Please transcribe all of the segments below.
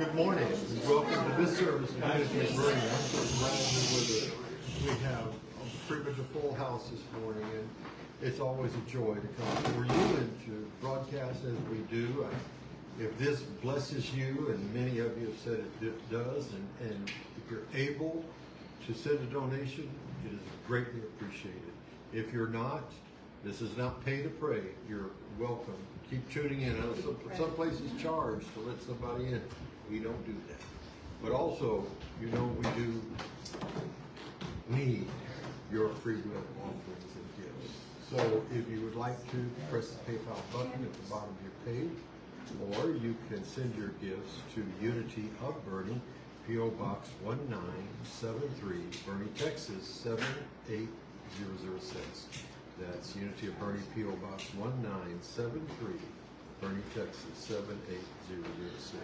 Good morning and welcome to this service of Unity of Boerne. I'm so glad you're with us. We have pretty much a full house this morning, and it's always a joy to come for you and to broadcast as we do. If this blesses you, and many of you have said it does, and if you're able to send a donation, it is greatly appreciated. If you're not, this is not pay to pray. You're welcome. Keep tuning in. I know some places charge to let somebody in. We don't do that. But also, you know, we do need your free will offerings and gifts. So if you would like to, press the PayPal button at the bottom of your page, or you can send your gifts to Unity of Boerne, P.O. Box 1973, Boerne, Texas 78006. That's Unity of Boerne, P.O. Box 1973, Boerne, Texas 78006.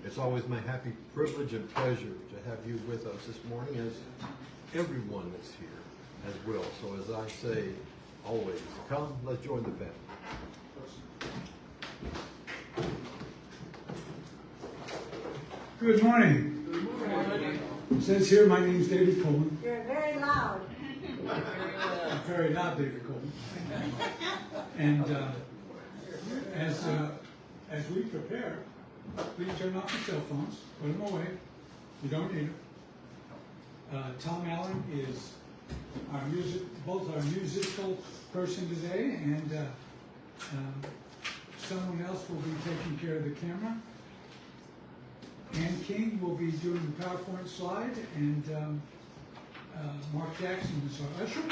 It's always my happy privilege and pleasure to have you with us this morning, as everyone that's here as well. So as I say always, come, let's join the family. Good morning. Good morning. It says here my name's David Coleman. You're very loud. I'm very loud, David Coleman. And as we prepare, please turn off your cell phones, put them away. You don't need them. Thom Allen is both our musical person today, and someone else will be taking care of the camera. Ann King will be doing the PowerPoint slide, and Marc Jackson is our usher.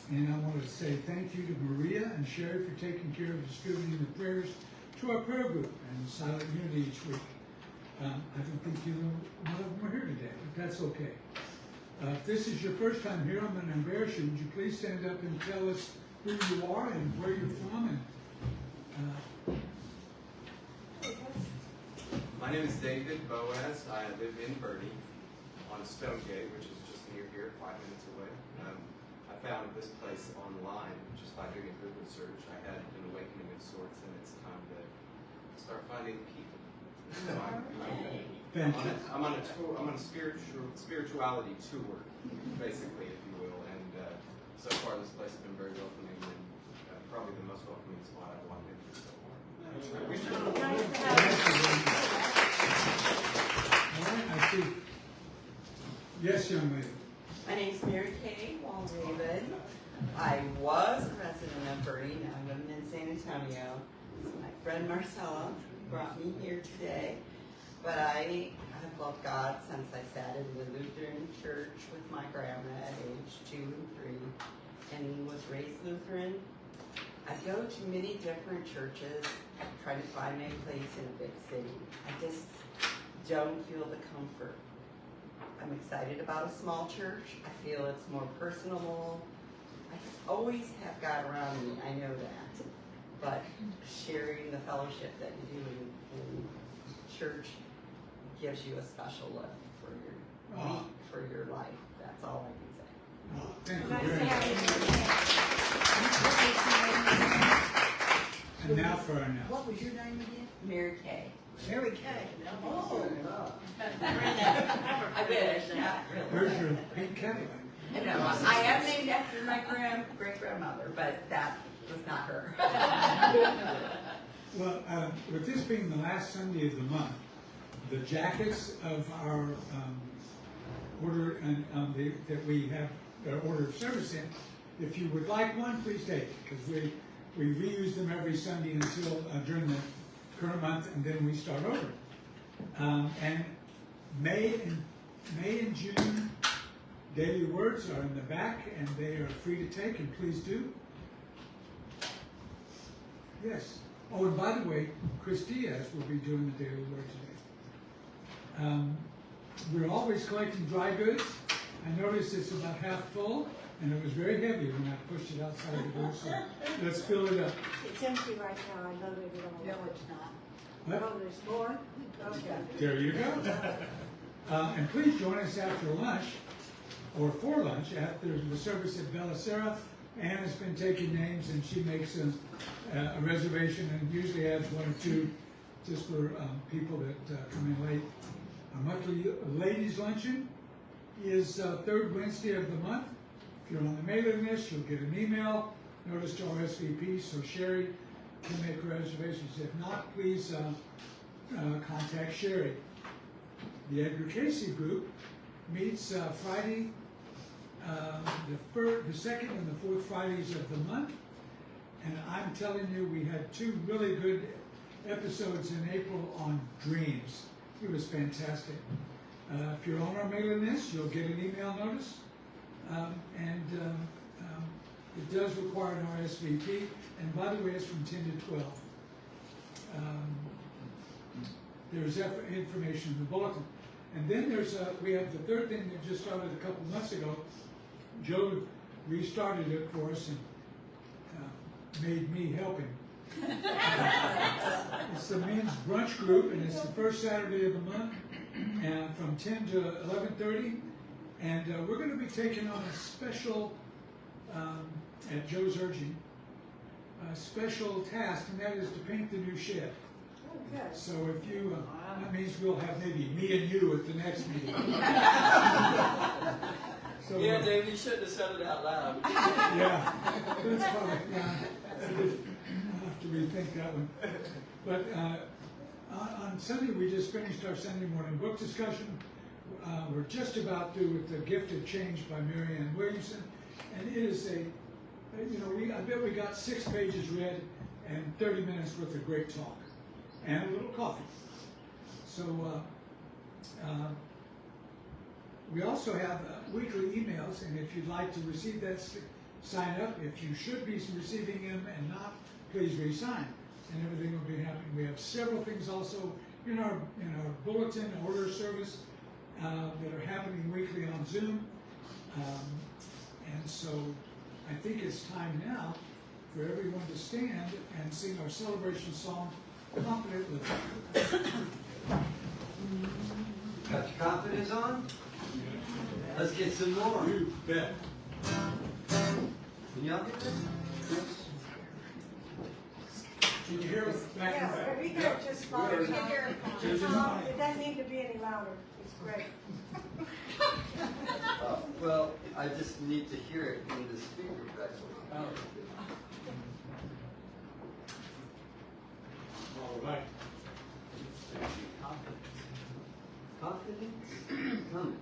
And I want to say thank you to Maria and Sherry for taking care of distributing the prayers to our prayer group and Silent Unity each week. I don't think none of them are here today, but that's okay. If this is your first time here, I'm going to embarrass you. Would you please stand up and tell us who you are and where you're from? And my name is David Boaz. I live in Boerne on Stonegate, which is just near here, 5 minutes away. I found this place online just by doing a Google search. I had an awakening of sorts, and it's time to start finding people. So I'm on a tour. I'm on a spirituality tour, basically, if you will. And so far, this place has been very welcoming, and probably the most welcoming spot I've walked into so far. I see. Yes, young lady. My name's Mary Kay Walraven. I was a resident of Boerne. Now I'm living in San Antonio. My friend Marcella brought me here today. But I have loved God since I sat in the Lutheran church with my grandma at age 2 and 3 and was raised Lutheran. I go to many different churches, trying to find my place in a big city. I just don't feel the comfort. I'm excited about a small church. I feel it's more personable. I always have God around me, I know that. But sharing the fellowship that you do in church gives you a special lift for your week, for your life. That's all I can say. Thank you very much. And now for our announcement. What was your name again? Mary Kay. Mary Kay. Oh. I wish, not really. Where's your pink Cadillac? No, I am named after my great-grandmother, but that was not her. Well, with this being the last Sunday of the month, the jackets of our order and that we have our order of service in, if you would like one, please take it, because we reuse them every Sunday until during the current month, and then we start over. And May and June daily words are in the back, and they are free to take, and please do. Yes. Oh, and by the way, Chris Diaz will be doing the daily word today. We're always collecting dry goods. I noticed it's about half full, and it was very heavy when I pushed it outside the door, so let's fill it up. It's empty right now. I loaded it all. No, it's not. What? Oh, there's more? Okay. There you go. And please join us after lunch, or for lunch, after the service at Bella Sera. Ann has been taking names, and she makes a reservation and usually adds 1 or 2 just for people that come in late. Our monthly ladies luncheon is third Wednesday of the month. If you're on the mailing list, you'll get an email notice to RSVP, so Sherry can make reservations. If not, please contact Sherry. The Edgar Casey group meets Friday, the second and the fourth Fridays of the month. And I'm telling you, we had 2 really good episodes in April on dreams. It was fantastic. If you're on our mailing list, you'll get an email notice. It does require an RSVP. And by the way, it's from 10 to 12. There's information in the bulletin. And then we have the third thing that just started a couple months ago. Joe restarted it for us and made me help him. It's the men's brunch group, and it's the first Saturday of the month, and from 10 to 11:30. And we're going to be taking on a special, at Joe's urging, a special task, and that is to paint the new shed. Okay. So if you, that means we'll have maybe me and you at the next meeting. So, Yeah, Dave, you shouldn't have said it out loud. Yeah, that's probably, yeah, I'll have to rethink that one. But on Sunday, we just finished our Sunday morning book discussion. We're just about through with The Gift of Change by Mary Ann Williamson. And it is I bet we got 6 pages read and 30 minutes worth of great talk. And a little coffee. So we also have weekly emails, and if you'd like to receive that, sign up. If you should be receiving them and not, please re-sign, and everything will be happening. We have several things also in our bulletin order service that are happening weekly on Zoom, and so I think it's time now for everyone to stand and sing our celebration song, Confident Living. Got your confidence on? Let's get some more. You bet. Can y'all get this? Can you hear us back and Yeah, back? we can just follow. We hear it. Tom, it doesn't need to be any louder. It's great. Well, I just need to hear it in the speaker back. All right. Confidence? Come.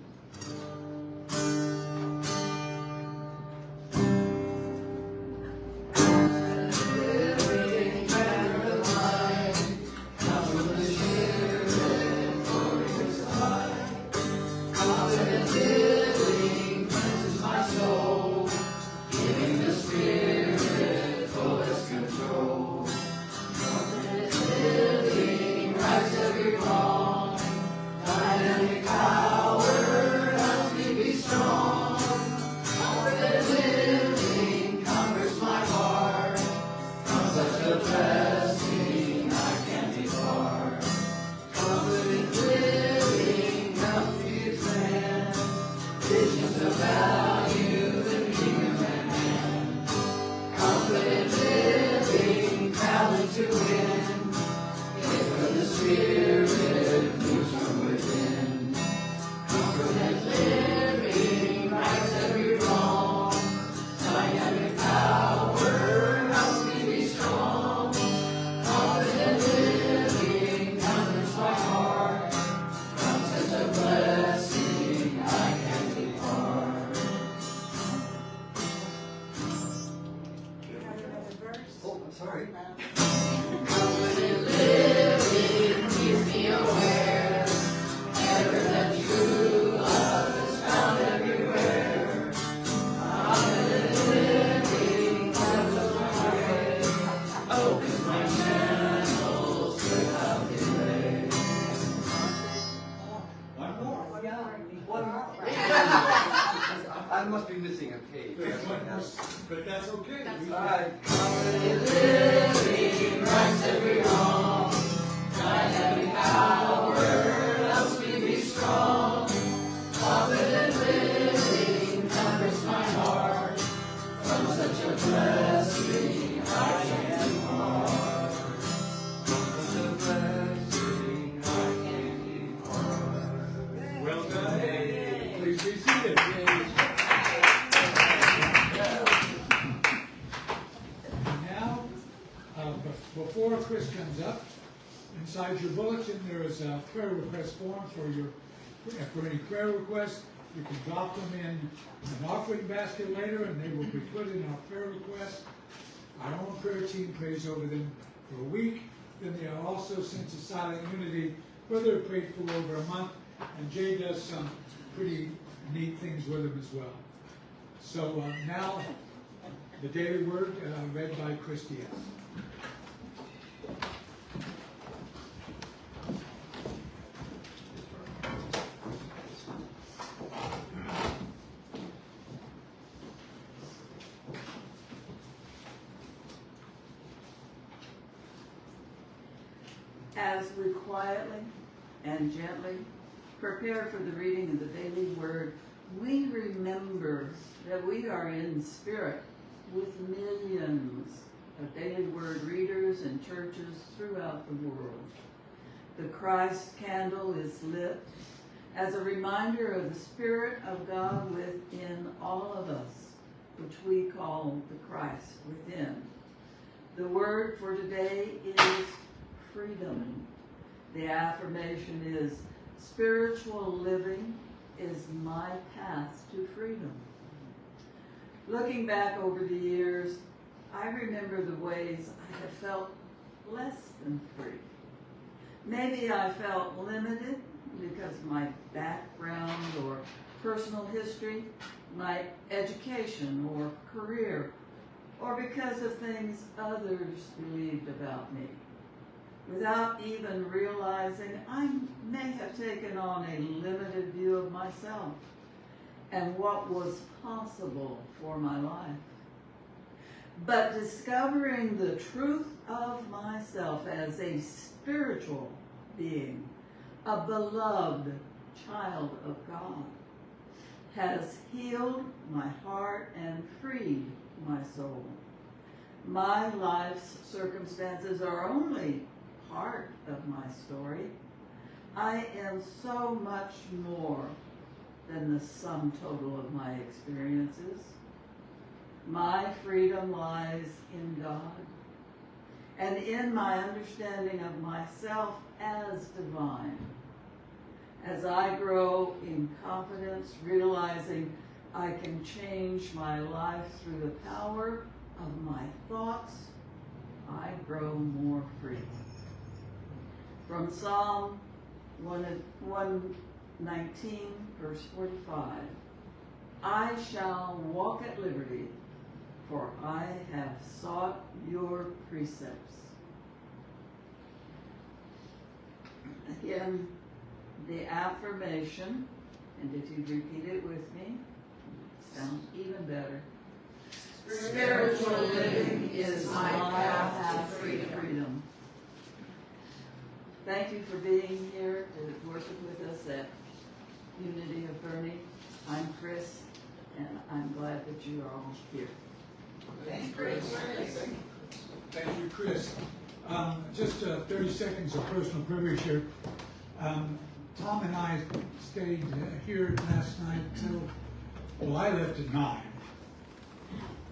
I must be missing a page. But that's okay. Confident living rights every wrong. Thy heavenly power helps me be strong. Confident living comforts my heart. From such a blessing I can't depart. From such a blessing Chris comes up, inside your bulletin there is a prayer request form for any prayer requests. You can drop them in an offering basket later, and they will be put in our prayer request. Our own prayer team prays over them for a week. Then they are also sent to Silent Unity, where they're prayed for over a month. And Jay does some pretty neat things with them as well. So now, the daily word read by Chris Diaz. As we quietly and gently prepare for the reading of the daily word, we remember that we are in spirit with millions of daily word readers and churches throughout the world. The Christ candle is lit as a reminder of the Spirit of God within all of us, which we call the Christ within. The word for today is freedom. The affirmation is, spiritual living is my path to freedom. Looking back over the years, I remember the ways I have felt less than free. Maybe I felt limited because of my background or personal history, my education or career, or because of things others believed about me. Without even realizing, I may have taken on a limited view of myself and what was possible for my life. But discovering the truth of myself as a spiritual being, a beloved child of God, has healed my heart and freed my soul. My life's circumstances are only part of my story. I am so much more than the sum total of my experiences. My freedom lies in God and in my understanding of myself as divine. As I grow in confidence, realizing I can change my life through the power of my thoughts, I grow more free. From Psalm 119, verse 45, I shall walk at liberty, for I have sought your precepts. Again, the affirmation, and if you repeat it with me, it sounds even better. Spiritual living is my path to freedom. Thank you for being here to worship with us at Unity of Boerne. I'm Chris, and I'm glad that you are all here. Thanks, Chris. Thank you, Chris. Just 30 seconds of personal privilege here. Thom and I stayed here last night till, well, I left at 9.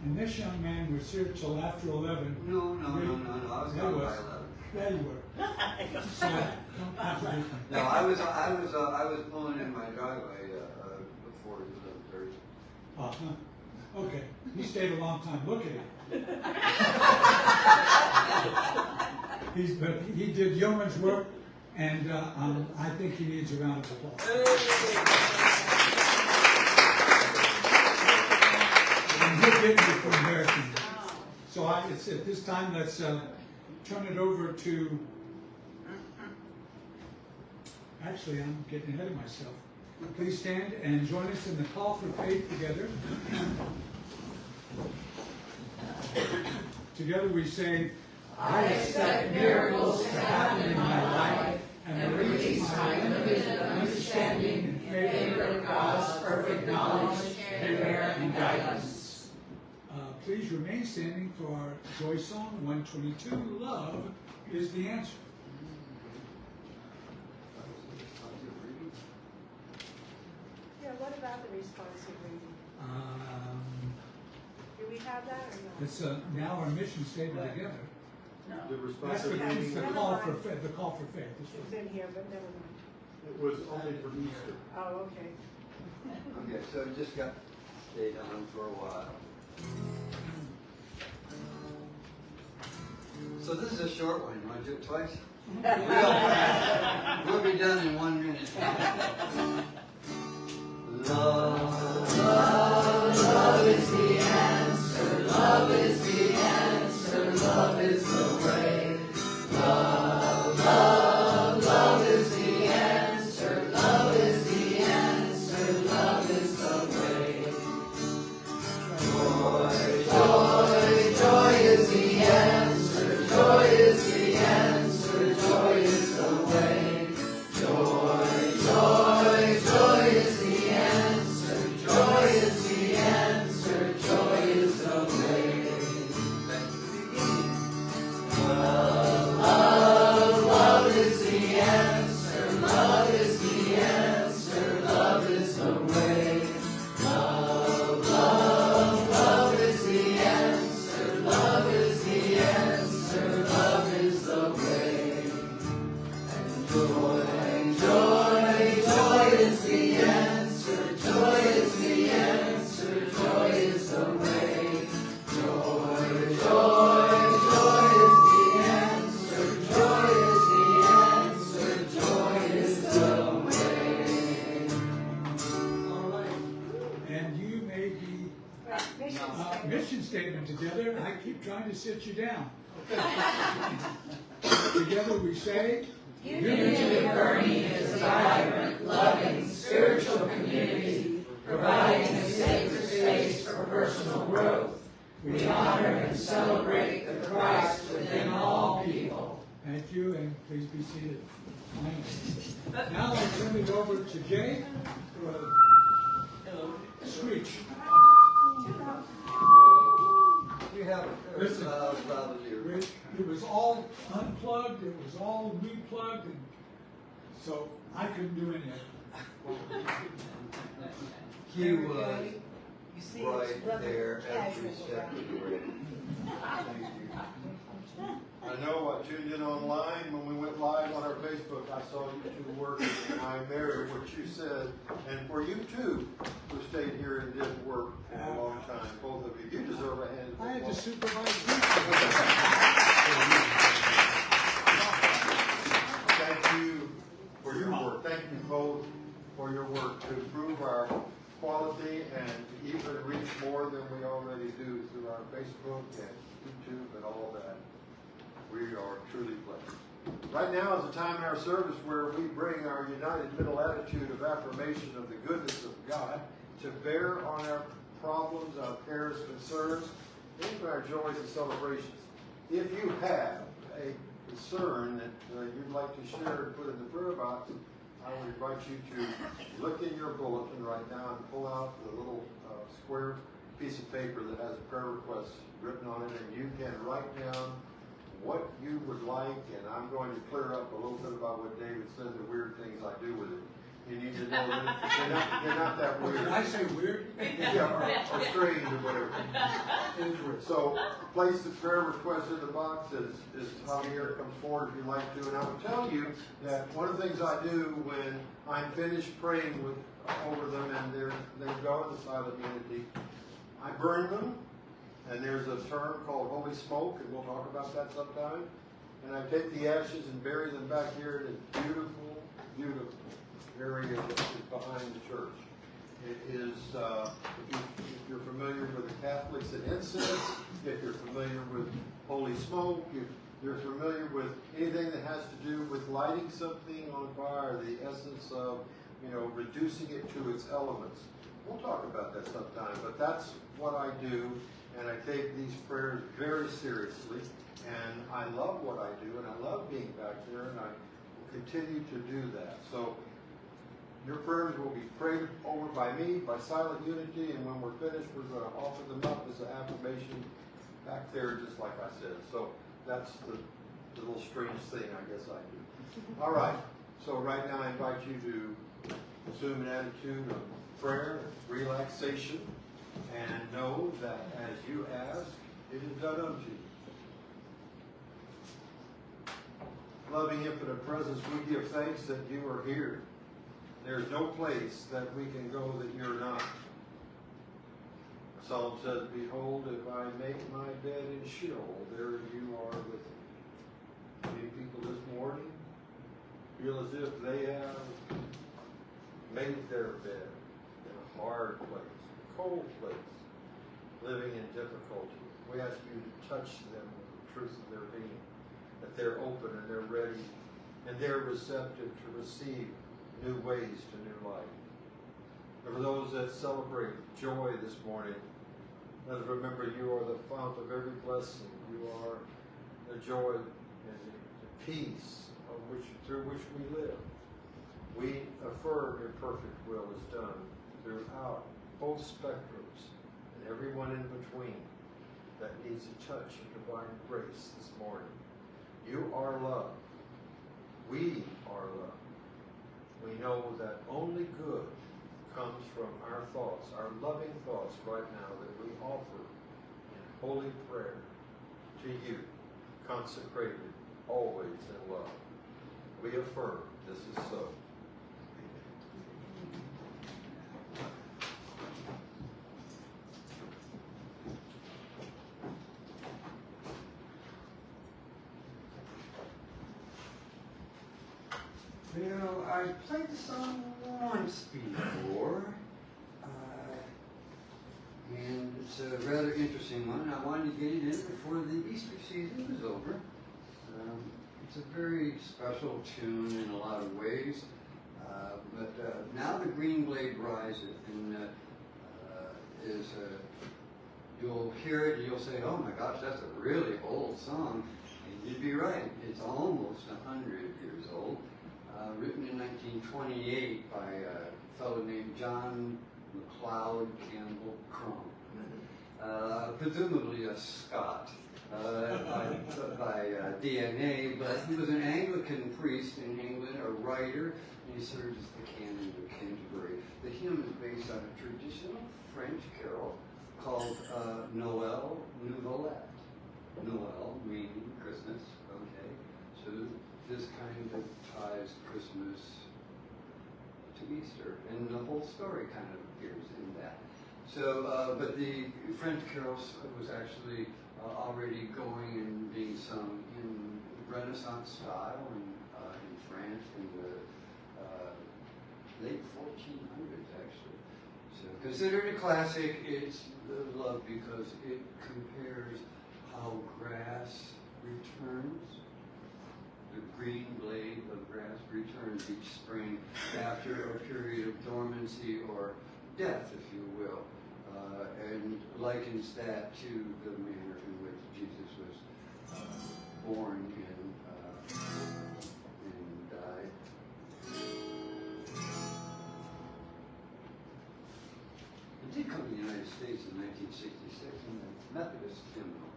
And this young man was here till after 11. No. I was gone by 11. There you were. So, don't contradict me. No, I was pulling in my driveway before 11:30. Uh-huh. Okay. He stayed a long time. Look at him. But he did yeoman's work, and I think he needs a round of applause. And he'll get me for American. So it's at this time, let's turn it over to. Actually, I'm getting ahead of myself. Please stand and join us in the call for faith together. Together we say, I expect miracles to happen in my life and release my limited understanding in favor of God's perfect knowledge, care, and guidance. Please remain standing for our joy song 122, Love is the Answer. Yeah, what about the responsive reading? Do we have that or not? It's now our mission statement together. No. The That's responsive the, it's reading, the call for faith, the call for faith. It's in here, but never mind. it was only for Easter. Oh, okay. Okay, so it just got stayed on for a while. So this is a short one. You want to do it twice? We'll be done in 1 minute. Love, love, love is the answer. Love is the answer. Love is the way. Love, love, love is the answer. Love is the answer. Love is the way. Joy, joy, joy is the answer. Joy is the answer. Joy is the way. Joy, joy, joy is the answer. Joy is the answer. Joy is the way. Love, love, love is the answer. Love is the answer. Love is the way. Love, love, love is the answer. Love is the answer. Love is the way. And joy, joy, joy is the answer. Joy is the answer. Joy is the way. Joy, joy, joy is the answer. Joy is the answer. Joy is the way. All right. And you may be mission statement together. I keep trying to sit you down. Together we say, Unity of Boerne is a vibrant, loving, spiritual community, providing a sacred space for personal growth. We honor and celebrate the Christ within all people. thank you, and please be seated. Now I turn it over to Jay for a screech. We have Listen. loud as you. It was all unplugged, it was all replugged, and so I couldn't do any of it. He was right there every step of the way. I know I tuned in online when we went live on our Facebook. I saw you two working, and I mirrored what you said. And for you two who stayed here and did work for a long time, both of you, you deserve a hand. I had to supervise Thank you for your work. Thank you both for your work to improve our quality and to even reach more than we already do through our Facebook and YouTube and all that. We are truly blessed. Right now is a time in our service where we bring our united middle attitude of affirmation of the goodness of God to bear on our problems, our cares, concerns, even our joys and celebrations. If you have a concern that you'd like to share and put in the prayer box, I would invite you to look in your bulletin right now and pull out the little square piece of paper that has a prayer request written on it, and you can write down what you would like, and I'm going to clear up a little bit about what David said, the weird things I do with it. You need to know that they're not that weird. Did I say weird? Yeah, or strange or whatever. So place the prayer request in the box as Javier comes forward if you'd like to. And I will tell you that one of the things I do when I'm finished praying over them and they go in the silent unity, I burn them. And there's a term called holy smoke, and we'll talk about that sometime. And I take the ashes and bury them back here in a beautiful, beautiful area that is behind the church. It is, if you're familiar with the Catholics and incense, if you're familiar with holy smoke, if you're familiar with anything that has to do with lighting something on fire, the essence of, reducing it to its elements. We'll talk about that sometime, but that's what I do, and I take these prayers very seriously, and I love what I do, and I love being back there, and I will continue to do that. So your prayers will be prayed over by me, by silent unity, and when we're finished, we're going to offer them up as an affirmation back there, just like I said. So that's the little strange thing I guess I do. All right, so right now I invite you to assume an attitude of prayer, relaxation, and know that as you ask, it is done unto you. loving, infinite presence, we give thanks that you are here. There's no place that we can go that you're not. Psalm says, behold, if I make my bed in Sheol, there you are with me. Many people this morning feel as if they have made their bed in a hard place, a cold place, living in difficulty. We ask you to touch them with the truth of their being, that they're open and they're ready and they're receptive to receive new ways to new life. And for those that celebrate joy this morning, let us remember you are the fount of every blessing. You are the joy and the peace through which we live. We affirm your perfect will is done throughout both spectrums and everyone in between that needs a touch of divine grace this morning. You are love. We are love. We know that only good comes from our thoughts, our loving thoughts right now that we offer in holy prayer to you, consecrated always in love. We affirm this is so. You know, I played the song once before, and it's a rather interesting one. I wanted to get it in before the Easter season was over. It's a very special tune in a lot of ways, but now the green blade riseth, and you'll hear it and you'll say, oh my gosh, that's a really old song. And you'd be right, it's almost 100 years old. Written in 1928 by a fellow named John McLeod Campbell Crumb, presumably a Scot by DNA, but he was an Anglican priest in England, a writer, and he served as the canon of Canterbury. The hymn is based on a traditional French carol called Noël Nouvelette. Noel meaning Christmas, okay? So this kind of ties Christmas to Easter, and the whole story kind of appears in that. So, but the French carol was actually already going and being sung in Renaissance style in France in the late 1400s, actually. So, considered a classic, it's loved because it compares how grass returns. The green blade of grass returns each spring after a period of dormancy or death, if you will, and likens that to the manner in which Jesus was born and died. It did come to the United States in 1966 in the Methodist hymnal.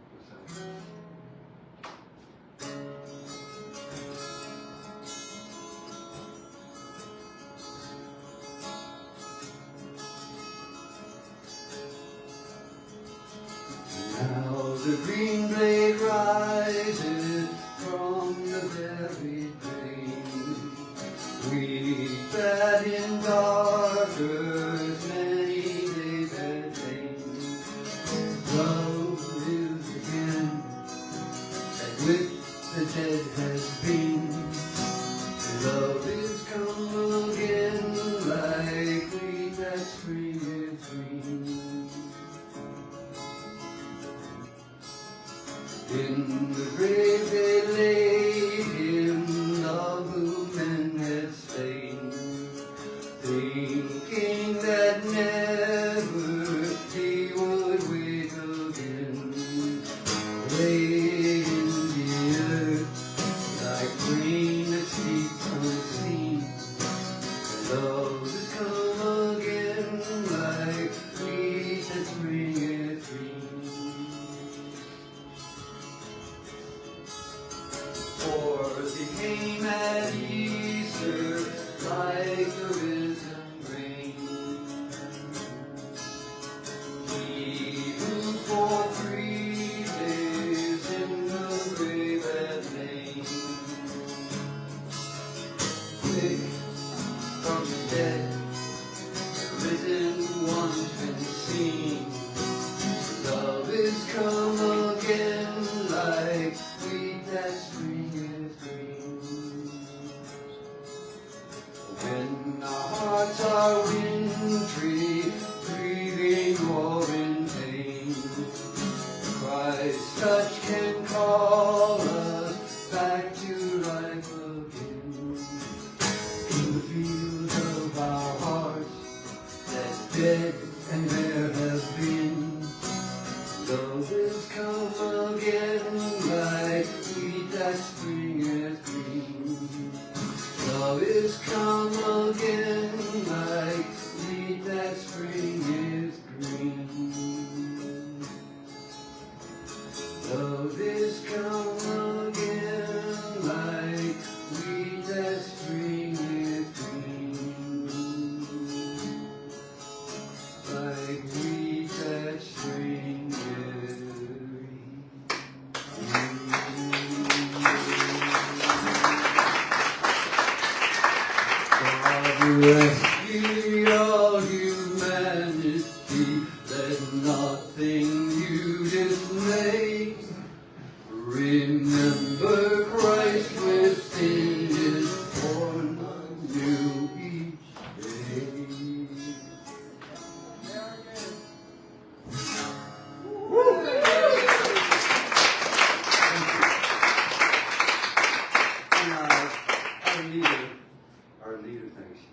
Now the green blade rises from the buried grain. We fed in dark earth many days had lain. Love lives again is come again like wheat that spring is green. Love is come again like wheat that spring is green. Like wheat that spring is green. God rescue all humanity, let nothing you dismay. Remember Christ within is born anew each day. And our leader thanks you.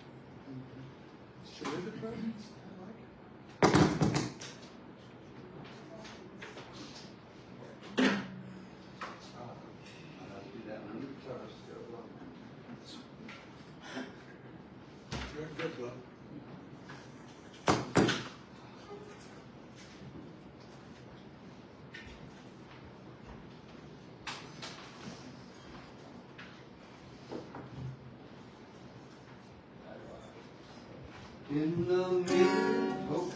Should we do the presents? I'll do that under the guitar still. Good, love. In the middle,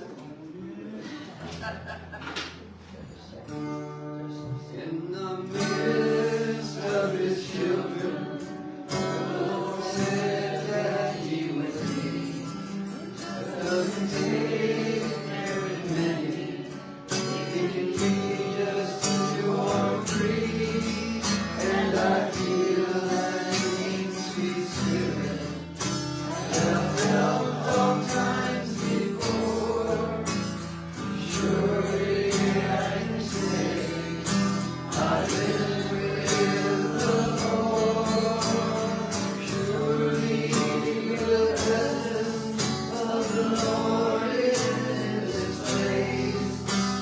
in the midst of his children, the Lord said that he would be. Doesn't take very many. He can lead us to our free, and I feel like sweet spirit. I've felt all times before. Surely I can say I've been with the Lord. Surely the presence of the Lord is in this place.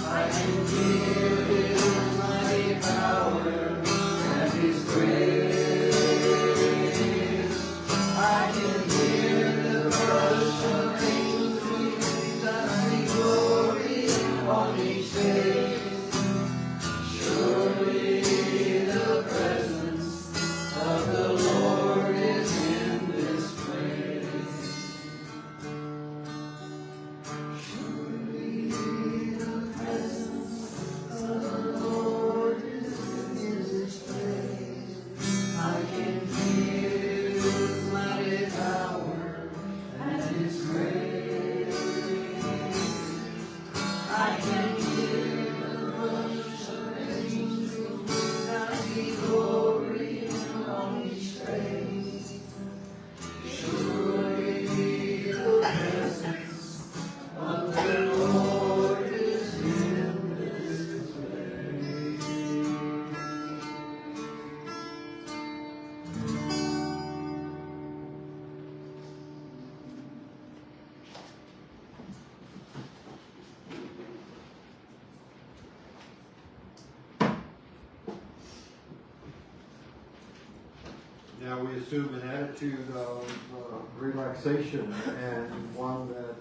I can feel His mighty power and His grace. I can hear the rush of angels wings. I see glory on each face. Surely the presence of the Lord is in this place. Surely the presence of the Lord is in this place. I can feel His mighty power and His grace. I can hear the rush of angels wings. I see glory on each face. Surely the presence of the Lord is in this place. Now we assume an attitude of relaxation and one that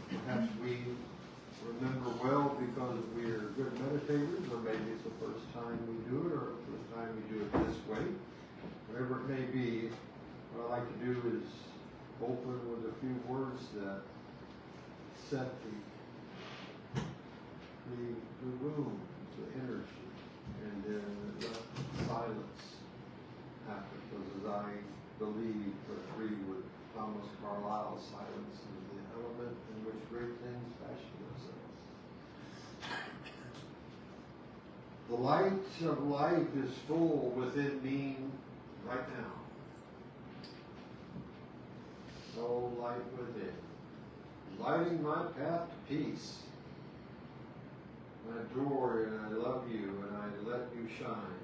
perhaps we remember well because we are good meditators, or maybe it's the first time we do it, or the first time we do it this way. Whatever it may be, what I like to do is open with a few words that set the room, the energy, and then let silence happen, because as I believe or agree with Thomas Carlyle, silence is the element in which great things fashion themselves. The light of life is full within me right now. No light within, lighting my path to peace. I adore you and I love you and I let you shine.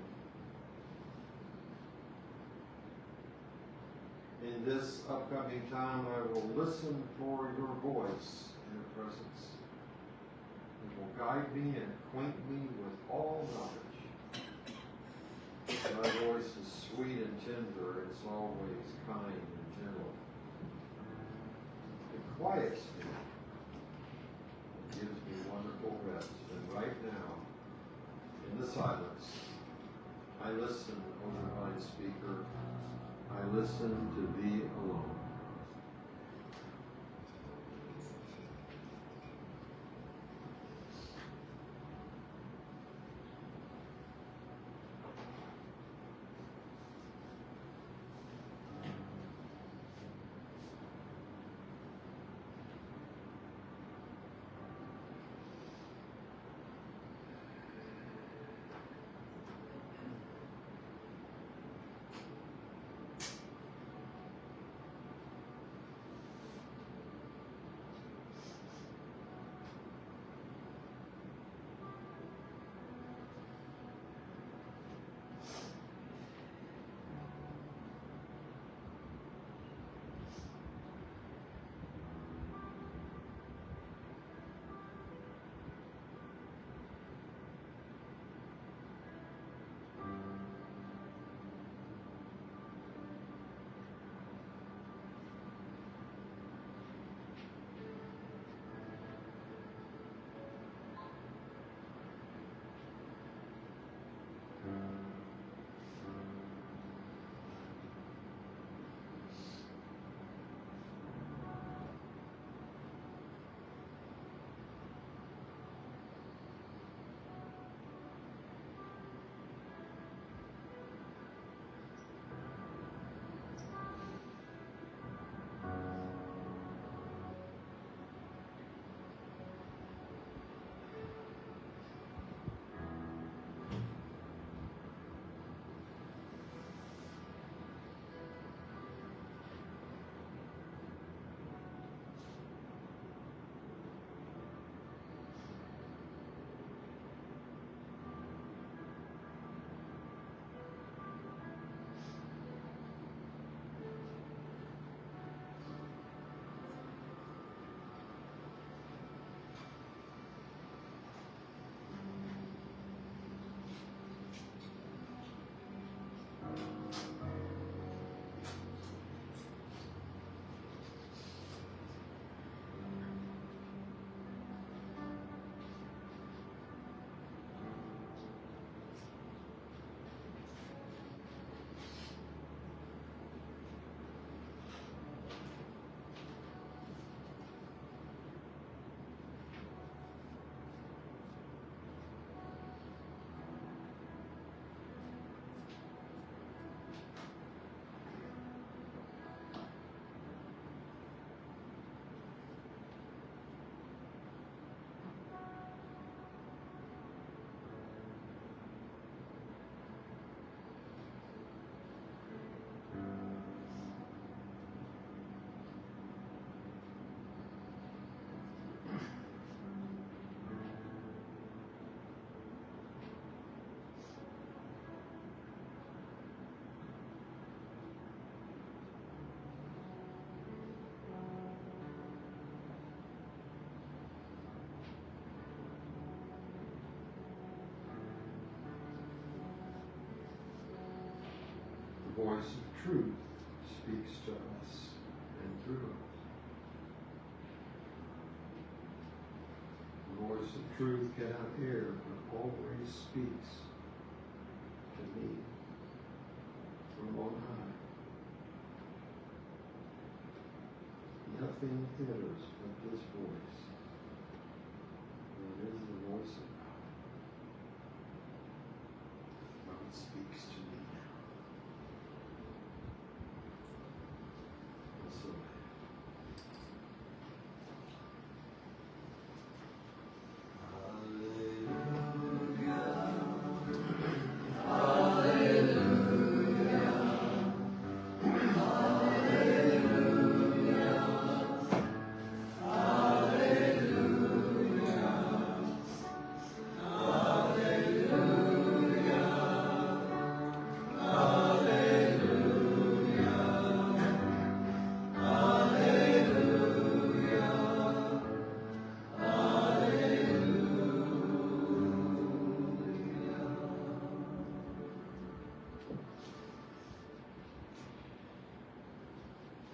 In this upcoming time, I will listen for your voice and your presence. It will guide me and acquaint me with all knowledge. My voice is sweet and tender, it's always kind and gentle. It quiets me. It gives me wonderful rest. And right now, in the silence, I listen over my speaker. I listen to be alone. The voice of truth speaks to us and through us. The voice of truth cannot hear, but always speaks to me from on high. Nothing enters but this voice. It is the voice of God. God speaks to me now. So,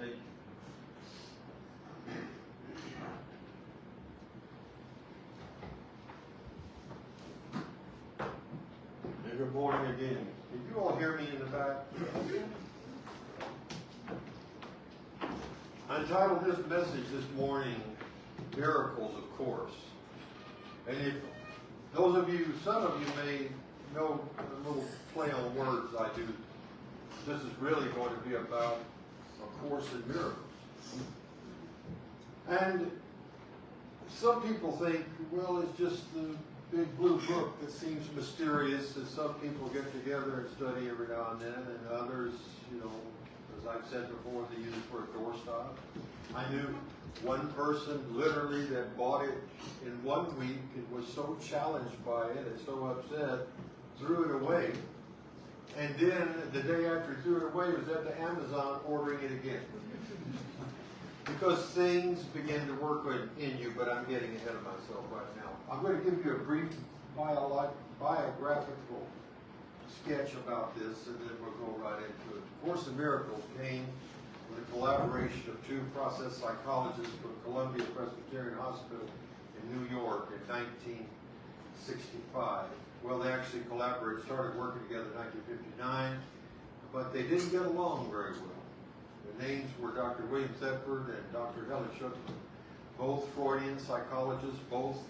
Thank you. And good morning again. Can you all hear me in the back? I entitled this message this morning, Miracles, of course. And if those of you, some of you may know a little play on words I do. This is really going to be about A Course in Miracles. And some people think, well, it's just the big blue book that seems mysterious that some people get together and study every now and then, and others, you know, as I've said before, they use it for a doorstop. I knew one person literally that bought it in 1 week and was so challenged by it and so upset, threw it away. And then the day after he threw it away, was at the Amazon ordering it again. Because things begin to work in you, but I'm getting ahead of myself right now. I'm going to give you a brief biographical sketch about this, and then we'll go right into it. A Course in Miracles came with a collaboration of two process psychologists from Columbia Presbyterian Hospital in New York in 1965. Well, they actually started working together in 1959, but they didn't get along very well. The names were Dr. William Thetford and Dr. Helen Schuckman, both Freudian psychologists, both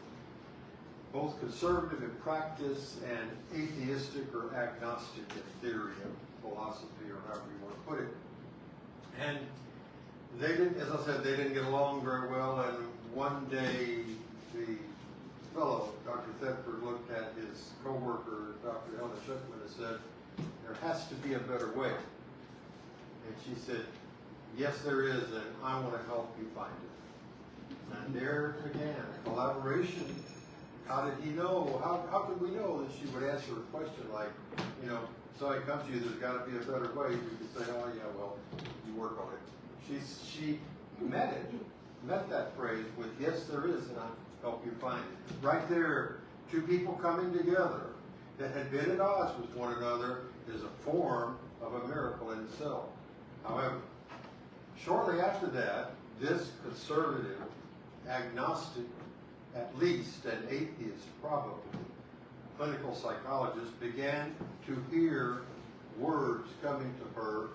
conservative in practice and atheistic or agnostic in theory and philosophy, or however you want to put it. And they didn't, as I said, they didn't get along very well, and one day the fellow, Dr. Thetford, looked at his co-worker, Dr. Helen Schuckman, and said, there has to be a better way. And she said, yes, there is, and I want to help you find it. And there began collaboration. How did he know? How could we know that she would answer a question like, you know, somebody comes to you, there's got to be a better way. You could say, oh yeah, well, you work on it. She met that phrase with, yes, there is, and I'll help you find it. Right there, two people coming together that had been at odds with one another is a form of a miracle in itself. However, shortly after that, this conservative, agnostic, at least an atheist probably, clinical psychologist began to hear words coming to her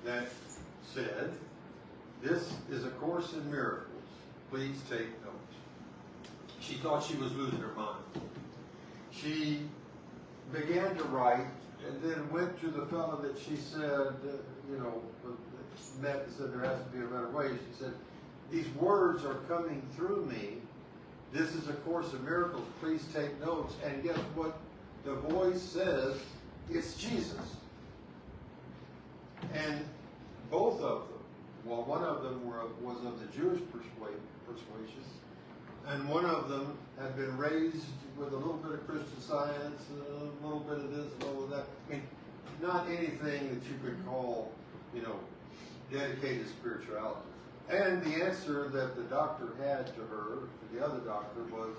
that said, this is A Course in Miracles. Please take notes. She thought she was losing her mind. She began to write and then went to the fellow that she said, met and said there has to be a better way. She said, these words are coming through me. This is A Course in Miracles. Please take notes. And guess what? The voice says, it's Jesus. And both of them, well, one of them was of the Jewish persuasion, and one of them had been raised with a little bit of Christian Science, a little bit of this, a little of that. I mean, not anything that you could call, dedicated spirituality. And the answer that the doctor had to her, to the other doctor, was,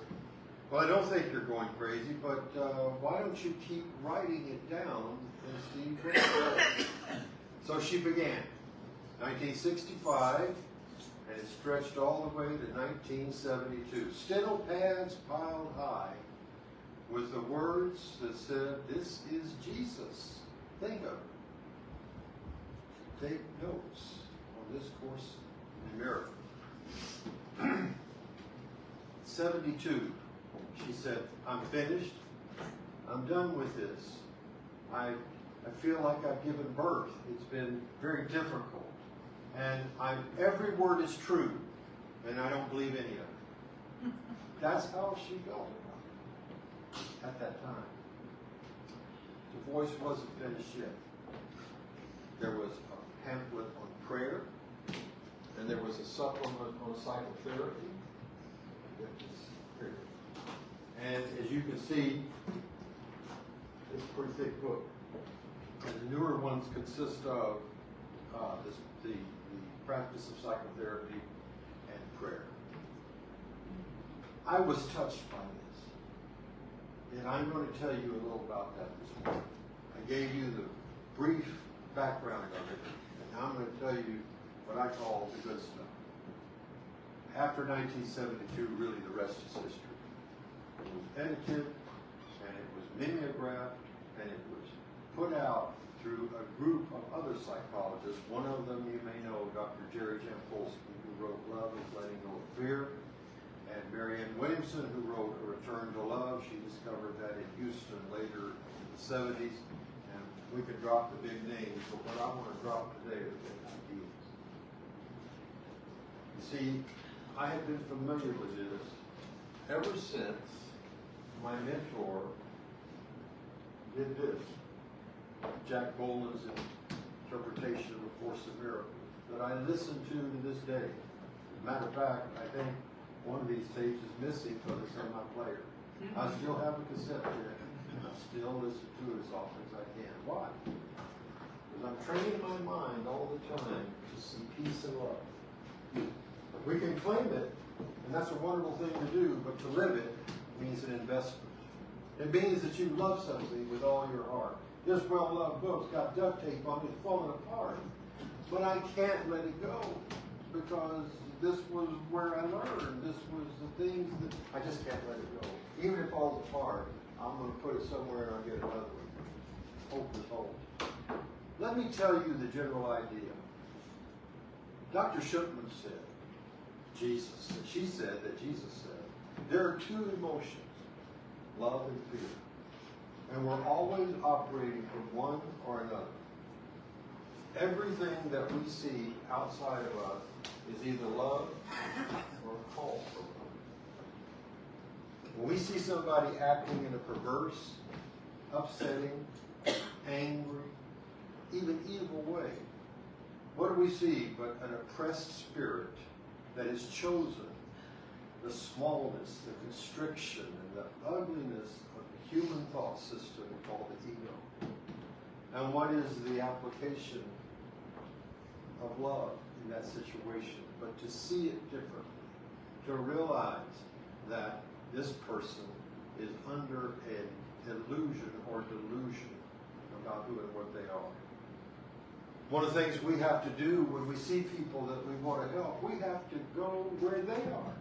well, I don't think you're going crazy, but why don't you keep writing it down and see what happens? So she began. 1965, and it stretched all the way to 1972. Steno pads piled high with the words that said, this is Jesus. Think of it. Take notes on this Course in Miracles. 72, she said, I'm finished. I'm done with this. I feel like I've given birth. It's been very difficult. And every word is true, and I don't believe any of it. That's how she felt at that time. The voice wasn't finished yet. There was a pamphlet on prayer, and there was a supplement on psychotherapy. And as you can see, it's a pretty thick book. And the newer ones consist of the practice of psychotherapy and prayer. I was touched by this, and I'm going to tell you a little about that this morning. I gave you the brief background of it, and now I'm going to tell you what I call the good stuff. After 1972, really the rest is history. It was edited, and it was mimeographed, and it was put out through a group of other psychologists. One of them you may know, Dr. Jerry Jampolsky, who wrote Love is Letting Go of Fear, and Marianne Williamson, who wrote A Return to Love. She discovered that in Houston later in the 70s. And we could drop the big names, but what I want to drop today are the big ideas. You see, I have been familiar with this ever since my mentor did this. Jack Boland's interpretation of A Course in Miracles that I listen to this day. As a matter of fact, I think one of these tapes is missing because it's on my player. I still have a cassette there, and I still listen to it as often as I can. Why? Because I'm training my mind all the time to see peace and love. We can claim it, and that's a wonderful thing to do, but to live it means an investment. It means that you love something with all your heart. This well-loved book's got duct tape on it, it's falling apart. But I can't let it go because this was where I learned. This was the things that I just can't let it go. Even if it falls apart, I'm going to put it somewhere and I'll get another one. Hope is hope. Let me tell you the general idea. Dr. Shupman said, she said that Jesus said, there are two emotions, love and fear. And we're always operating from one or another. Everything that we see outside of us is either love or a call for love. When we see somebody acting in a perverse, upsetting, angry, even evil way, what do we see but an oppressed spirit that has chosen the smallness, the constriction, and the ugliness of the human thought system called the ego. And what is the application of love in that situation? But to see it differently, to realize that this person is under an illusion or delusion about who and what they are. One of the things we have to do when we see people that we want to help, we have to go where they are.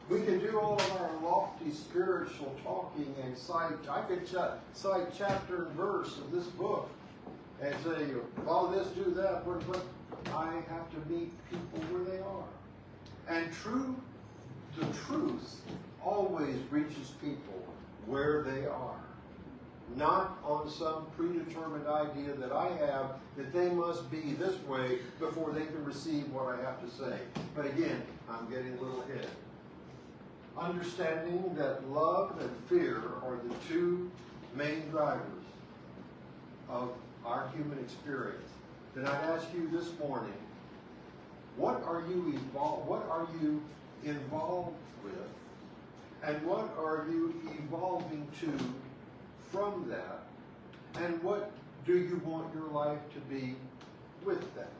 We can do all of our lofty spiritual talking and I could cite chapter and verse of this book and say, follow this, do that, but I have to meet people where they are. And the truth always reaches people where they are. Not on some predetermined idea that I have that they must be this way before they can receive what I have to say. But again, I'm getting a little ahead. Understanding that love and fear are the two main drivers of our human experience. Then I ask you this morning, what are you involved with, and what are you evolving to from that, and what do you want your life to be with that?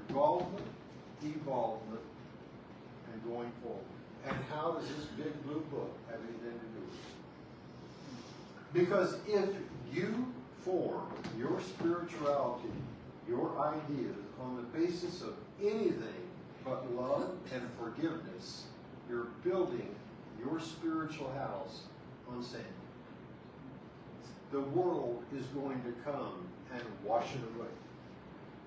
Involvement, evolvement, and going forward. And how does this big blue book have anything to do with it? Because if you form your spirituality, your ideas on the basis of anything but love and forgiveness, you're building your spiritual house on sand. The world is going to come and wash it away.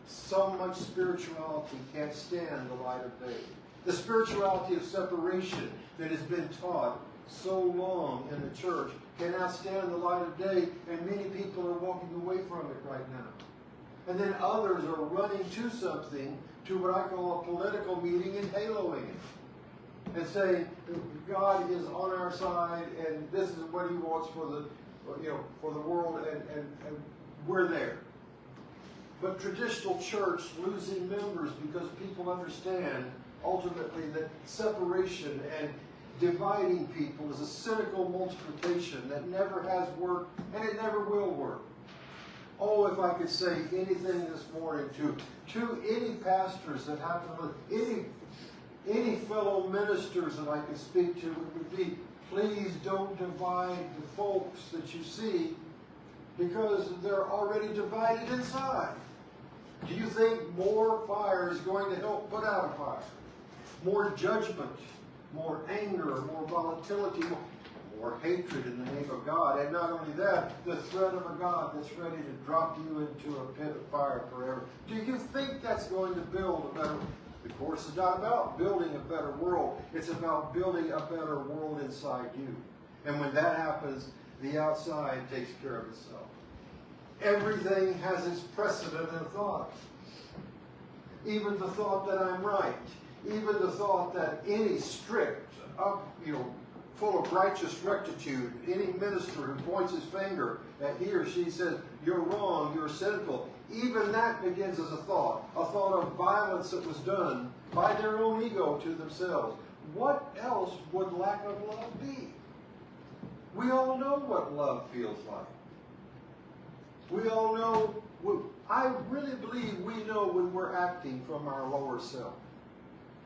So much spirituality can't stand the light of day. The spirituality of separation that has been taught so long in the church cannot stand the light of day, and many people are walking away from it right now. And then others are running to something, to what I call a political meeting, and haloing it. And saying, God is on our side, and this is what He wants for the world, and we're there. But traditional church losing members because people understand ultimately that separation and dividing people is a cynical multiplication that never has worked and it never will work. Oh, if I could say anything this morning to any pastors that happen to any fellow ministers that I could speak to, it would be, please don't divide the folks that you see because they're already divided inside. Do you think more fire is going to help put out a fire? More judgment, more anger, more volatility, more hatred in the name of God. And not only that, the threat of a God that's ready to drop you into a pit of fire forever. Do you think that's going to build a better world? The course is not about building a better world. It's about building a better world inside you. And when that happens, the outside takes care of itself. Everything has its precedent in thought. Even the thought that I'm right. Even the thought that any strict, full of righteous rectitude, any minister who points his finger at he or she says, you're wrong, you're sinful, even that begins as a thought of violence that was done by their own ego to themselves. What else would lack of love be? We all know what love feels like. We all know, I really believe we know when we're acting from our lower self.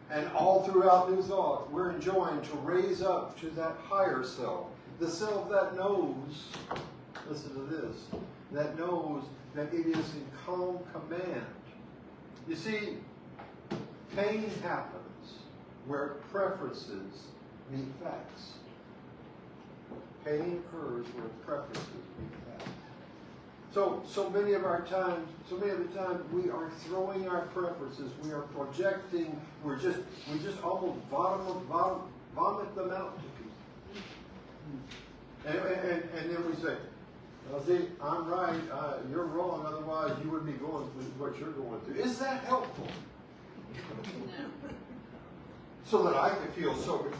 And all throughout New Thought, we're enjoined to raise up to that higher self. The self that knows, listen to this, that knows that it is in calm command. You see, pain happens where preferences meet facts. Pain occurs where preferences meet facts. So many of the time we are throwing our preferences, we are projecting, we just almost vomit them out to people. And then we say, well, see, I'm right, you're wrong, otherwise you wouldn't be going through what you're going through. Is that helpful? No. So that I can feel so good.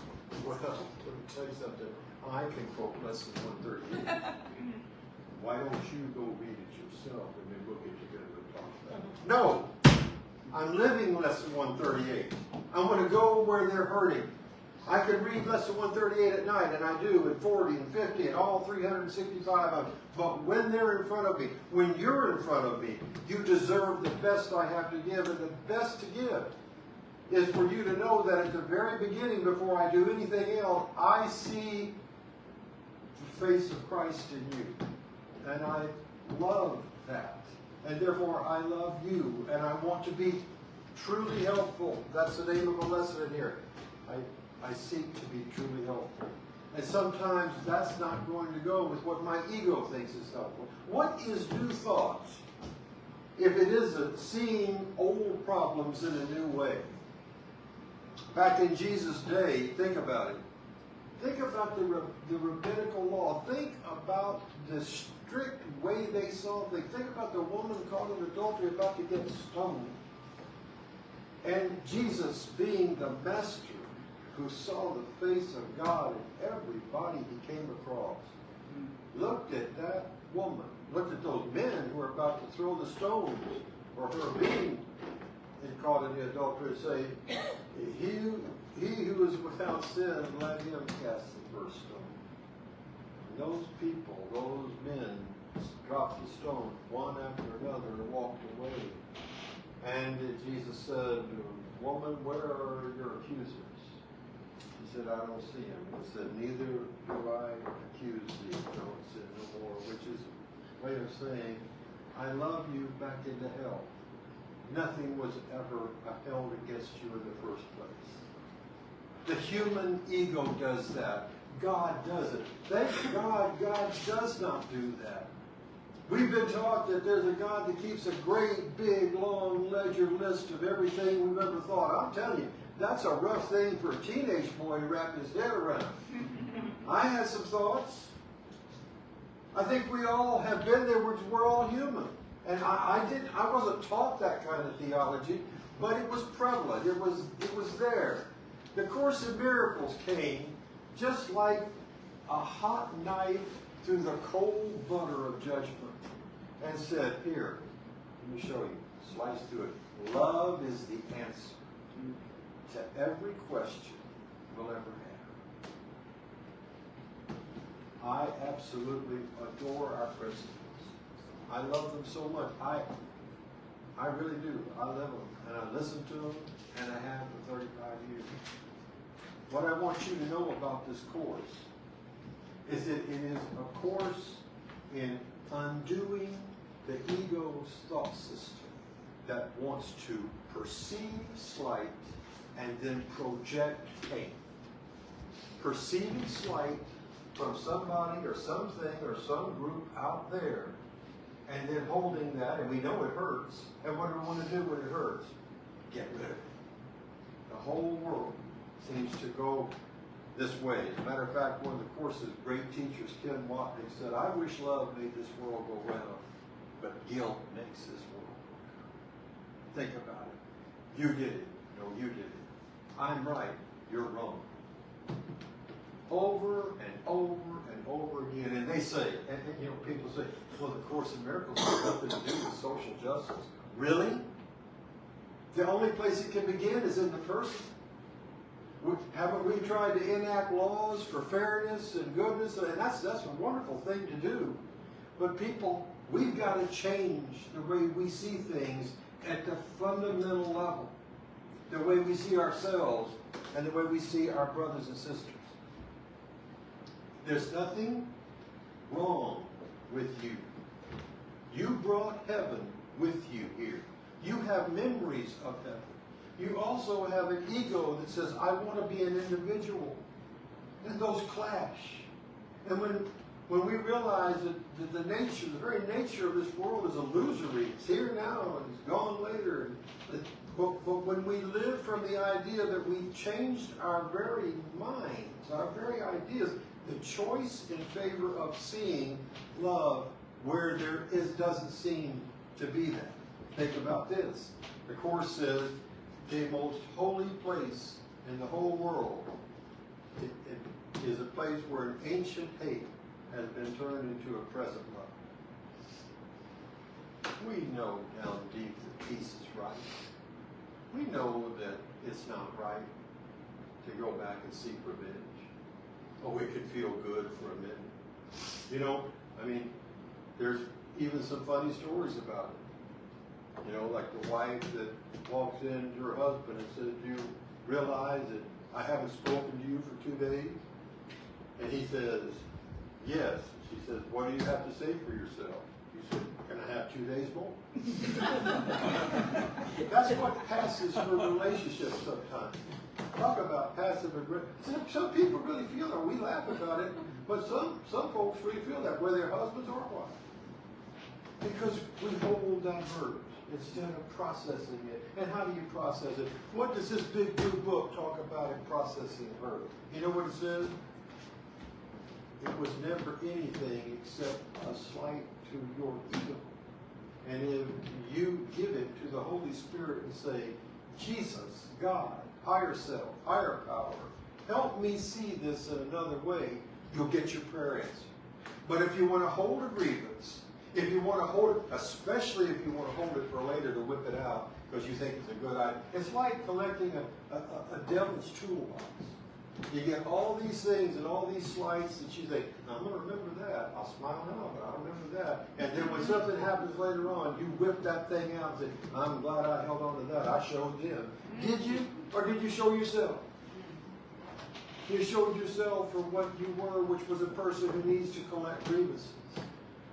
Well, let me tell you something. I can quote lesson 138. Why don't you go read it yourself and then we'll get together and talk about it? No! I'm living lesson 138. I'm going to go where they're hurting. I can read lesson 138 at night, and I do, at 40 and 50 and all 365 of them. But when they're in front of me, when you're in front of me, you deserve the best I have to give, and the best to give is for you to know that at the very beginning, before I do anything else, I see the face of Christ in you. And I love that. And therefore, I love you. And I want to be truly helpful. That's the name of a lesson in here. I seek to be truly helpful. And sometimes that's not going to go with what my ego thinks is helpful. What is new thought if it isn't seeing old problems in a new way? Back in Jesus' day, think about it. Think about the rabbinical law. Think about the strict way they saw things. Think about the woman caught in adultery about to get stoned. And Jesus, being the master who saw the face of God in everybody he came across, looked at that woman, looked at those men who were about to throw the stones for her being caught in the adultery, and say, he who is without sin, let him cast the first stone. And those people, those men, dropped the stone one after another and walked away. And Jesus said, woman, where are your accusers? She said, I don't see him. He said, neither do I accuse thee. Don't sin no more. Which is a way of saying, I love you back into hell. Nothing was ever held against you in the first place. The human ego does that. God doesn't. Thank God, God does not do that. We've been taught that there's a God that keeps a great, big, long ledger list of everything we've ever thought. I'm telling you, that's a rough thing for a teenage boy to wrap his head around. I had some thoughts. I think we all have been there. We're all human. And I wasn't taught that kind of theology, but it was prevalent. It was there. The Course in Miracles came just like a hot knife through the cold butter of judgment and said, here, let me show you. Slice through it. Love is the answer to every question we'll ever have. I absolutely adore our principles. I love them so much. I really do. I live them, and I listen to them, and I have for 35 years. What I want you to know about this course is that it is a course in undoing the ego's thought system that wants to perceive slight and then project hate. Perceiving slight from somebody or something or some group out there, and then holding that, and we know it hurts, and what do we want to do when it hurts? Get rid of it. The whole world seems to go this way. As a matter of fact, one of the course's great teachers, Ken Watley, said, I wish love made this world go round, but guilt makes this world go round. Think about it. You did it. No, you did it. I'm right. You're wrong. Over and over and over again. And they say, and you know, people say, well, the Course in Miracles has nothing to do with social justice. Really? The only place it can begin is in the person. Haven't we tried to enact laws for fairness and goodness? And that's a wonderful thing to do. But people, we've got to change the way we see things at the fundamental level. The way we see ourselves and the way we see our brothers and sisters. There's nothing wrong with you. You brought heaven with you here. You have memories of heaven. You also have an ego that says, I want to be an individual. And those clash. And when we realize that the very nature of this world is illusory, it's here now and it's gone later. But when we live from the idea that we've changed our very minds, our very ideas, the choice in favor of seeing love where there doesn't seem to be that. Think about this. The Course says the most holy place in the whole world it is a place where an ancient hate has been turned into a present love. We know down deep that peace is right. We know that it's not right to go back and seek revenge. Oh, it could feel good for a minute. You know, I mean, there's even some funny stories about it. You know, like the wife that walks in to her husband and says, do you realize that I haven't spoken to you for 2 days? And he says, yes. She says, what do you have to say for yourself? He said, can I have 2 days more? That's what passes for relationships sometimes. Talk about passive aggression. Some people really feel that. We laugh about it, but some folks really feel that, whether they're husbands or wives. Because we hold that hurt instead of processing it. And how do you process it? What does this big blue book talk about in processing hurt? You know what it says? It was never anything except a slight to your ego. And if you give it to the Holy Spirit and say, Jesus, God, higher self, higher power, help me see this in another way, you'll get your prayer answered. But if you want to hold a grievance, if you want to hold it, especially if you want to hold it for later to whip it out because you think it's a good idea, it's like collecting a devil's toolbox. You get all these things and all these slights that you think, I'm going to remember that. I'll smile now, but I'll remember that. And then when something happens later on, you whip that thing out and say, I'm glad I held on to that. I showed them. Did you? Or did you show yourself? You showed yourself for what you were, which was a person who needs to collect grievances.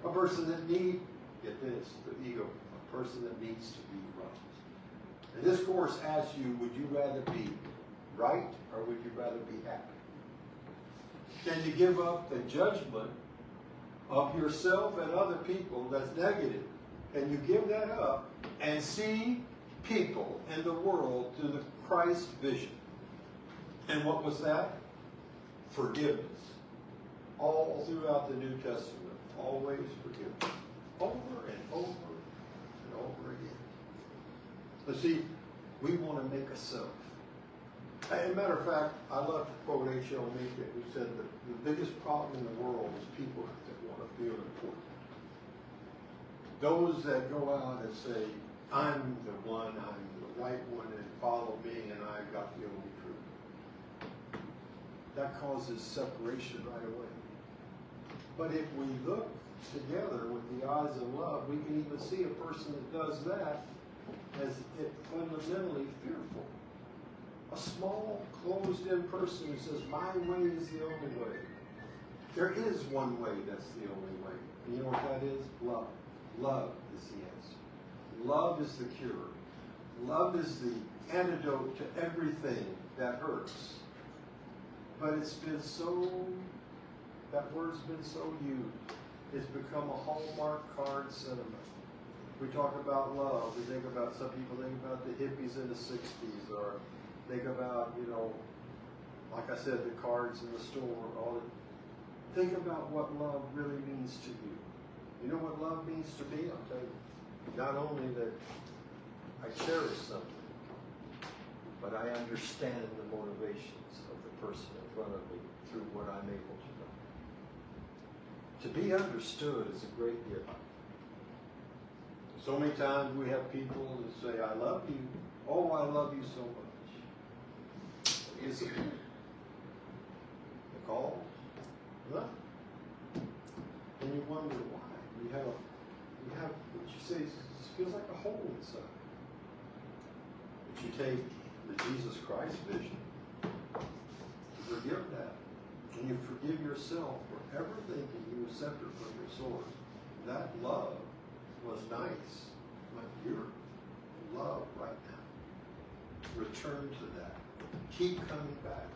A person that needs, get this, the ego, a person that needs to be right. And this course asks you, would you rather be right or would you rather be happy? Can you give up the judgment of yourself and other people that's negative? Can you give that up and see people in the world through the Christ vision? And what was that? Forgiveness. All throughout the New Testament. Always forgiveness. Over and over and over again. But see, we want to make a self. As a matter of fact, I love to quote H.L. Mencken, who said that the biggest problem in the world is people that want to feel important. Those that go out and say, I'm the one, I'm the right one, and follow me, and I've got the only truth. That causes separation right away. But if we look together with the eyes of love, we can even see a person that does that as it fundamentally fearful. A small, closed-in person who says, my way is the only way. There is one way that's the only way. And you know what that is? Love. Love is the answer. Love is the cure. Love is the antidote to everything that hurts. But it's been so, that word's been so used. It's become a Hallmark card sentiment. We talk about love. We think about, some people think about the hippies in the 60s, or think about, you know, like I said, the cards in the store. All the, think about what love really means to you. You know what love means to me? I'll tell you. Not only that I cherish something, but I understand the motivations of the person in front of me through what I'm able to know. To be understood is a great gift. So many times we have people that say, I love you. Oh, I love you so much. Is it the call? No. And you wonder why. You have what you say feels like a hole inside. But you take the Jesus Christ vision, you forgive that. And you forgive yourself for ever thinking you were separate from your source. That love was nice, but you're in love right now. Return to that. Keep coming back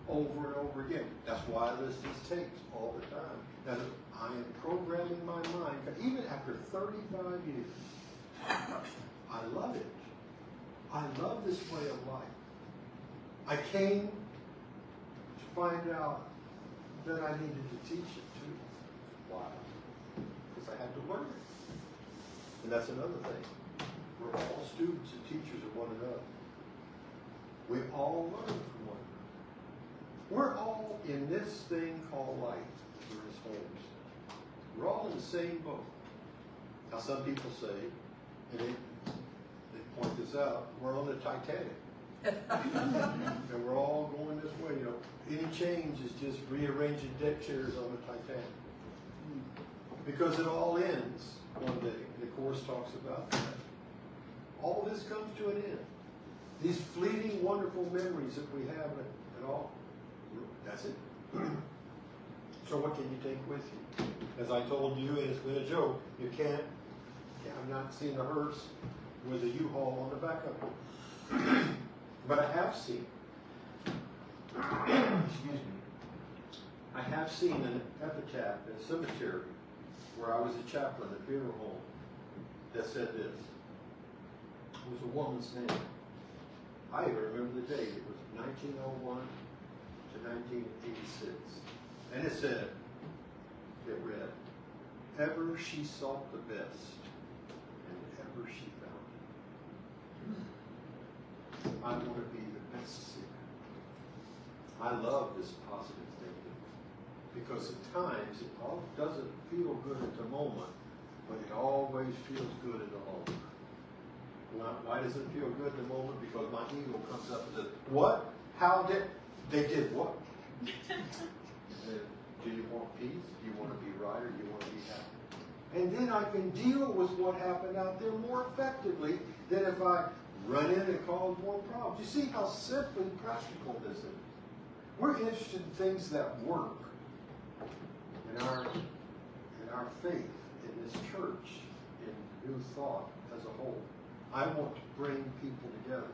over and over again. That's why I listen to these tapes all the time. That I am programming my mind, even after 35 years. I love it. I love this way of life. I came to find out that I needed to teach it too. Why? Because I had to learn it. And that's another thing. We're all students and teachers of one another. We all learn from one another. We're all in this thing called life. We're in this homes. We're all in the same boat. Now some people say, and they point this out, we're on the Titanic. And we're all going this way. You know, any change is just rearranging deck chairs on the Titanic. Because it all ends one day. The Course talks about that. All this comes to an end. These fleeting, wonderful memories that we have and all, that's it. So what can you take with you? As I told you, and it's been a joke, you can't, I've not seen a hearse with a U-Haul on the back of it. But I have seen, excuse me, I have seen an epitaph in a cemetery where I was a chaplain at a funeral home that said this. It was a woman's name. I even remember the date. It was 1901 to 1986. And it said, it read, ever she sought the best, and ever she found it. I want to be the best seeker. I love this positive thinking, because at times it all doesn't feel good at the moment, but it always feels good in the long run. Why does it feel good in the moment? Because my ego comes up and says, what? How did, they did what? Do you want peace? Do you want to be right, or do you want to be happy? And then I can deal with what happened out there more effectively than if I run in and cause more problems. You see how simply practical this is. We're interested in things that work in our faith, in this church, in New Thought as a whole. I want to bring people together.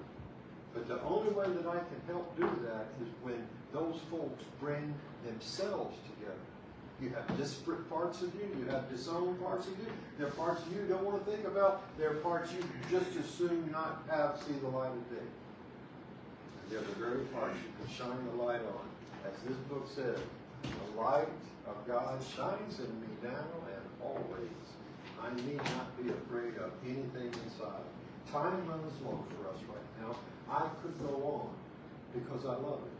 But the only way that I can help do that is when those folks bring themselves together. You have disparate parts of you. You have disowned parts of you. There are parts of you don't want to think about. There are parts you just as soon not have see the light of day. And they're the very parts you can shine the light on. As this book says, the light of God shines in me now and always. I need not be afraid of anything inside. Time runs low for us right now. I could go on because I love it.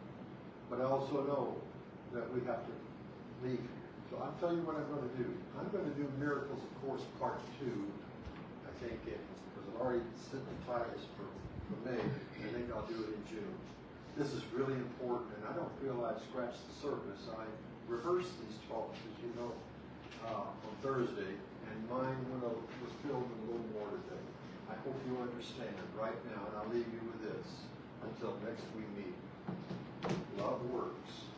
But I also know that we have to leave here. So I'll tell you what I'm going to do. I'm going to do Miracles, of course, part 2, I think, because I've already sent the titles for May. I think I'll do it in June. This is really important, and I don't feel I've scratched the surface. I rehearsed these talks, as you know, on Thursday, and mine was filled with a little more today. I hope you understand right now, and I'll leave you with this until next we meet. Love works.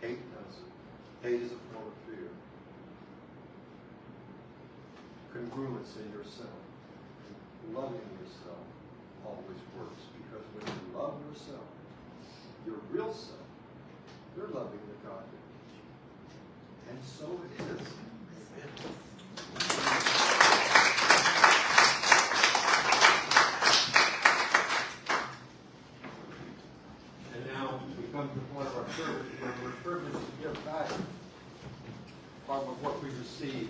Hate doesn't. Hate is a form of fear. Congruence in yourself. loving yourself always works, because when you love yourself, your real self, you're loving the God that made you. And so it is. And now we come to the point of our service where we're privileged to give back part of what we receive.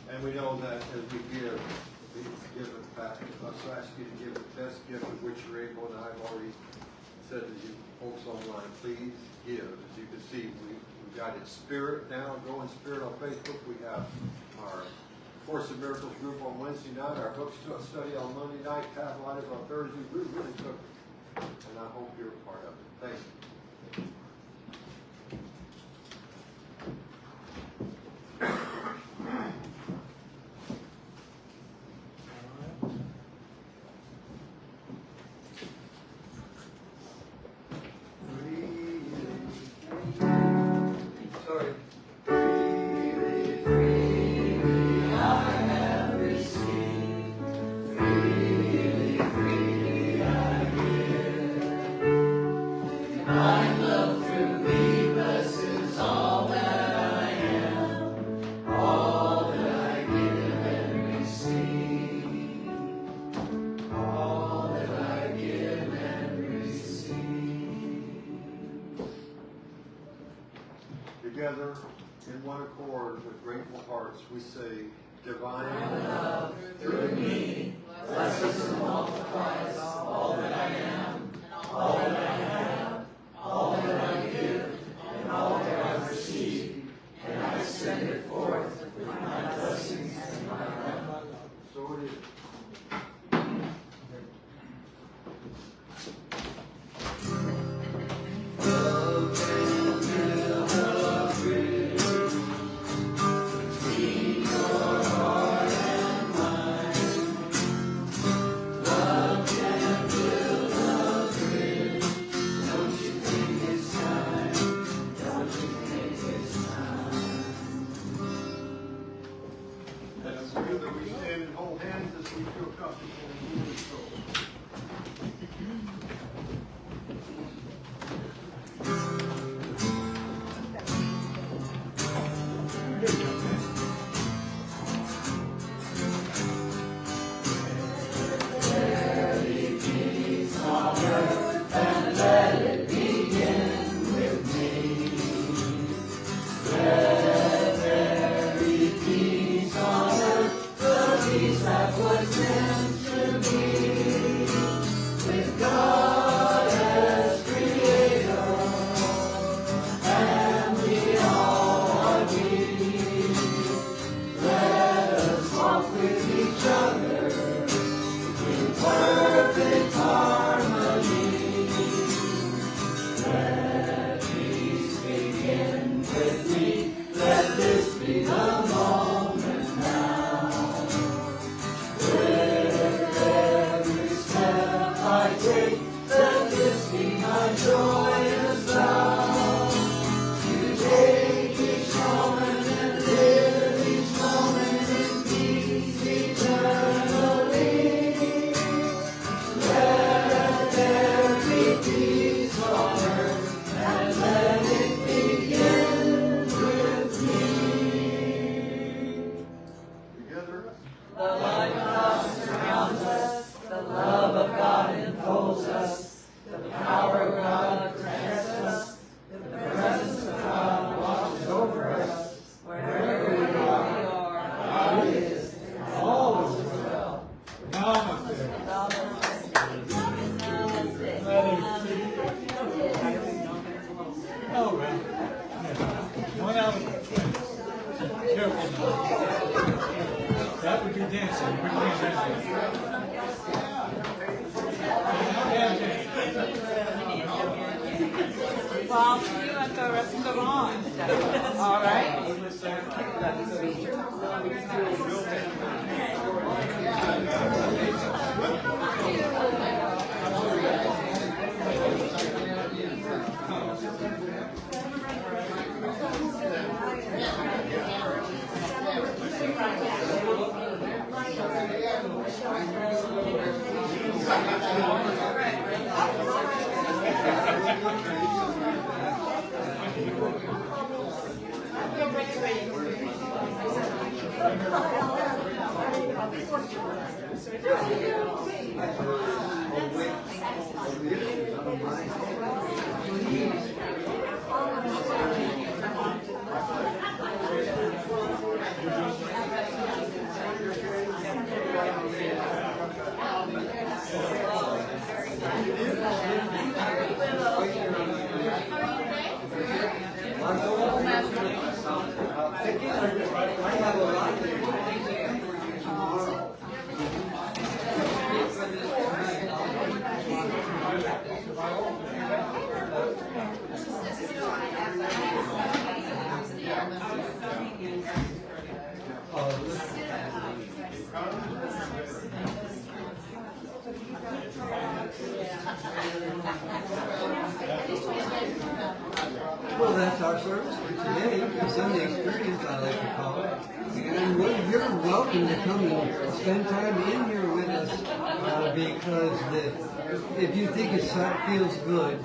And we know that as we give it back. So I ask you to give the best gift of which you're able, and I've already said to you folks online, please give. As you can see, we've got it Spirit now, Go in Spirit on Facebook. We have our Course in Miracles group on Wednesday night, our book study on Monday night, Pathlighters on Thursday. We really took it, and I hope you're a part of it. Thank you. Sorry. Together in one accord with grateful hearts, we say, Divine love through me blesses and multiplies all that I am, all that I have, all that I give, and all that I receive, and I send it forth with my blessings and my love. So it is. Well, see you at the restaurant. All right. Well, that's our service for today, the Sunday experience, I like to call it. And you're welcome to come and spend time in here with us because if you think it feels good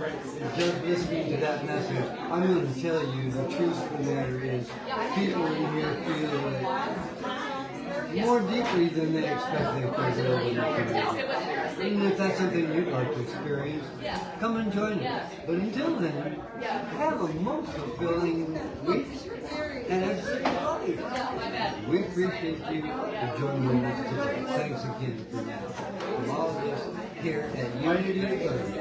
just listening to that message, I'm going to tell you the truth of the matter is people in here feel it more deeply than they expect they could. And if that's something you'd like to experience, come and join us. But until then, have a most fulfilling week and a great life. We appreciate you for joining us today. Thanks again for that. From all of us here at Unity University.